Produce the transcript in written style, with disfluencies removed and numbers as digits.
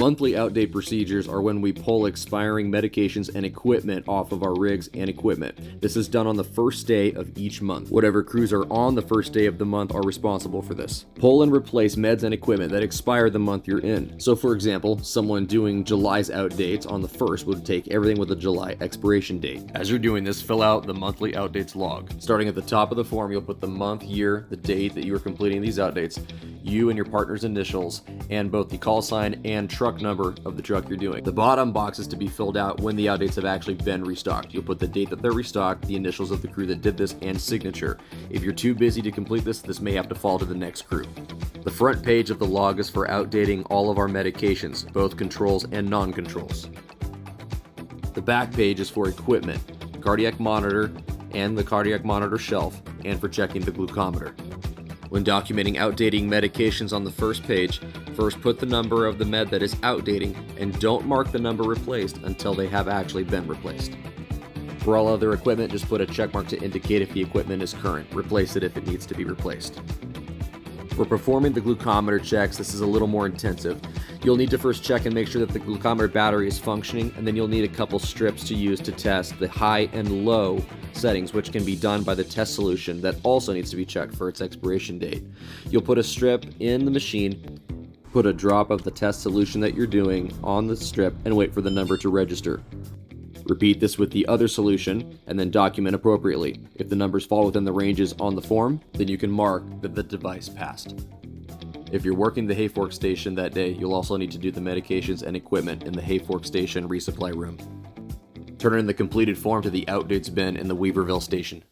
Monthly outdate procedures are when we pull expiring medications and equipment off of our rigs and equipment. This is done on the first day of each month. Whatever crews are on the first day of the month are responsible for this. Pull and replace meds and equipment that expire the month you're in. So for example, someone doing July's outdates on the 1st would take everything with a July expiration date. As you're doing this, fill out the monthly outdates log. Starting at the top of the form, you'll put the month, year, the date that you are completing these outdates, you and your partner's initials, and both the call sign and truck number of the truck you're doing. The bottom box is to be filled out when the outdates have actually been restocked. You'll put the date that they're restocked, the initials of the crew that did this, and signature. If you're too busy to complete this may have to fall to the next crew. The front page of the log is for outdating all of our medications, both controls and non-controls. The back page is for equipment, cardiac monitor, and the cardiac monitor shelf, and for checking the glucometer. When documenting outdating medications on the first page, first put the number of the med that is outdating and don't mark the number replaced until they have actually been replaced. For all other equipment, just put a check mark to indicate if the equipment is current. Replace it if it needs to be replaced. For performing the glucometer checks, this is a little more intensive. You'll need to first check and make sure that the glucometer battery is functioning, and then you'll need a couple strips to use to test the high and low settings, which can be done by the test solution that also needs to be checked for its expiration date. You'll put a strip in the machine, put a drop of the test solution that you're doing on the strip, and wait for the number to register. Repeat this with the other solution, and then document appropriately. If the numbers fall within the ranges on the form, then you can mark that the device passed. If you're working the hay fork station that day, you'll also need to do the medications and equipment in the hay fork station resupply room. Turn in the completed form to the outdates bin in the Weaverville station.